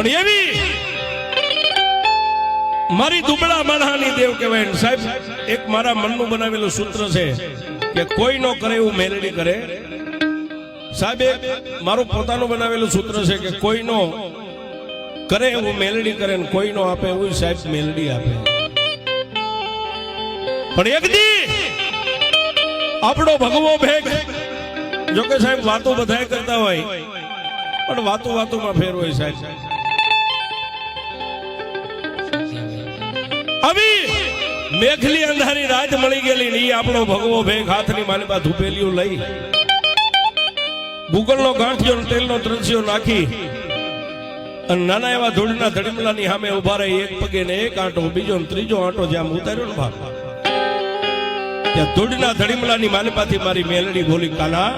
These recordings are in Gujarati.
પણ એવી મારી દુબળા માણસની દેવ કહેવાય સાહેબ. એક મારા મનનું બનાવેલું સૂત્ર છે કે કોઈ નો કરે એવું મેલડી કરે. સાહેબ મારું પોતાનું બનાવેલું સૂત્ર છે કે કોઈ નો કરે એવું મેલડી કરે ને કોઈ નો આપે એવું સાહેબ મેલડી આપે. પણ એક દી આપણો ભગવો ભેગ જોકે સાહેબ વાતો બધાય કરતા હોય પણ વાતોમાં ફેર હોય સાહેબ. આવી મેઘલી અંધારી રાત મળી ગયેલી ને આપણો ભગવો ભેગ હાથની માલિપા ધૂપેલીઓ લઈ ગુગલનો ગાંઠિયો તેલનો ત્રસ્યો નાખી અને નાના એવા ધૂળના ધડીમલાની સામે ઉભા રહી. એક પગે ને એક આંટો બીજો ને ત્રીજો આંટો જ્યાં ઉતાર્યો ને બાપ ત્યાં ધૂળના ધડીમલાની માલિપાથી મારી મેલડી બોલી કાના.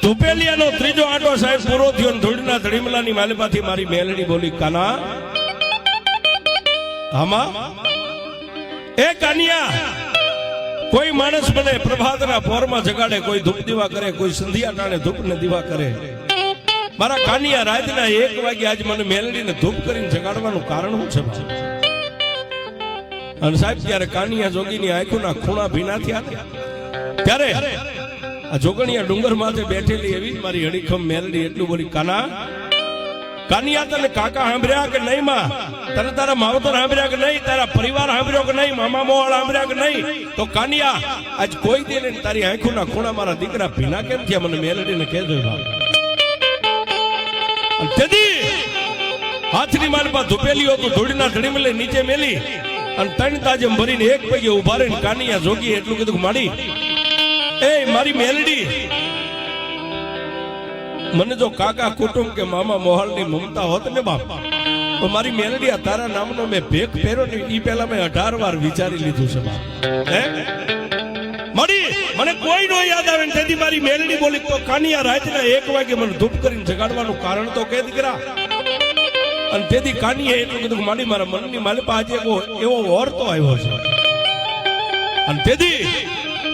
ધૂપેલિયાનો ત્રીજો આંટો સાહેબ પૂરો થયો. ધૂળના ધડીમલાની માલિપાથી મારી મેલડી બોલી કાના. આમાં એ કાનિયા કોઈ માણસ મને પ્રભાતના પોરમાં જગાડે, કોઈ ધૂપ દીવા કરે, કોઈ સંધ્યા ટાણે ધૂપ ને દીવા કરે. મારા કાનિયા રાતના 1 વાગે આજ મને મેલડીને ધૂપ કરીને જગાડવાનું કારણ શું છે? અને સાહેબ ત્યારે કાનિયા જોગીની આંખોના ખૂણા ભીના થયા ત્યારે આ જોગણિયા ડુંગર માથે બેઠેલી એવી મારી હડીખમ મેલડી એટલું બોલી કાના. કાનિયા તને કાકા સાંભળ્યા કે નહીં? માં તને તારા માવતર સાંભળ્યા કે નહીં? તારા પરિવાર સાંભળ્યો કે નહીં? મામા મોવાળ સાંભળ્યા કે નહીં? તો કાનિયા આજ કોઈ દે ને તારી આંખોના ખૂણા મારા દીકરા ભીના કેમ થયા? મને મેલડીને કહેજો. તેથી હાથની માલમાં ધૂપેલી હતું ધૂળના ધડીમલે નીચે મેલી અને 3 તાજમ ભરીને એક પગે ઉભા રહીને કાનિયા જોગી એટલું કીધું માડી એ મારી મેલડી મને જો કાકા કુટુંબ કે મામા મોહાલની મમતા હોત ને બાપ તો મારી મેલડી આ તારા નામનો મેં ભેખ પહેર્યો ને ઈ પહેલા મેં 18 વાર વિચારી લીધું છે બાપ. હે માડી મને કોઈ નો યાદ આવે ને તેથી મારી મેલડી બોલી તો કાનિયા રાતના 1 વાગે મને ધૂપ કરીને જગાડવાનું કારણ તો કે દીકરા. અને તેથી કાનિયા એટલું કીધું માડી મારા મનની માલિપા આજે એવો ઓરતો આવ્યો છે. અને તેથી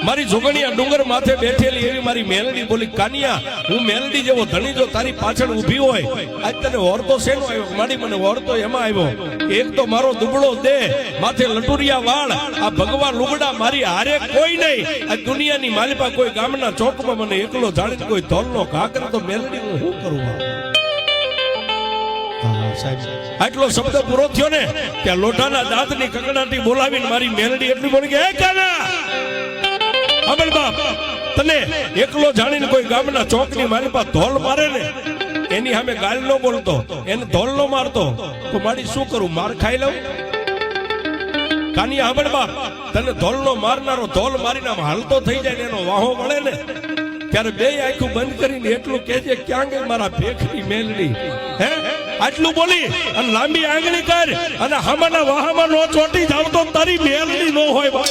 મારી જોગણિયા ડુંગર માથે બેઠેલી એવી મારી મેલડી બોલી કાનિયા હું મેલડી જેવો ધણી જો તારી પાછળ ઊભી હોય આજ તને ઓરતો શેનો આવ્યો? માડી મને ઓરતો એમાં આવ્યો એક તો મારો દુબળો દેહ માથે લટુરિયા વાળ આ ભગવાન લુગડા મારી હારે કોઈ નહીં. આ દુનિયાની માલિપા કોઈ ગામના ચોકમાં મને એકલો જાણીને કોઈ ધોલનો ઘા કરે તો મેલડી હું શું કરું? આટલો શબ્દ પૂરો થયો ને ત્યાં લોઢાના દાંતની કકડાટી બોલાવીને મારી મેલડી એટલી બોલી કે હે કાના અમલ બાપ તને એકલો જાણીને કોઈ ગામના ચોકની મારી પાસે ધોલ મારે ને એની સામે ગાલ ન બોલતો એને ધોલ ન મારતો તો મારી શું કરું? માર ખાઈ લઉં? કાનિયા અમલ બાપ તને ધોલ નો મારનારો ધોલ મારીને હાલતો થઈ જાય ને એનો વાહો મળે ને ત્યારે બે આંખું બંધ કરીને એટલું કહેજે ક્યાં ગઈ મારા ભેખની મેલડી? હે આટલું બોલી અને લાંબી આંગળી કર અને હામાના વાહામાં નો ચોટી જાવ તો તારી મેલડી ન હોય.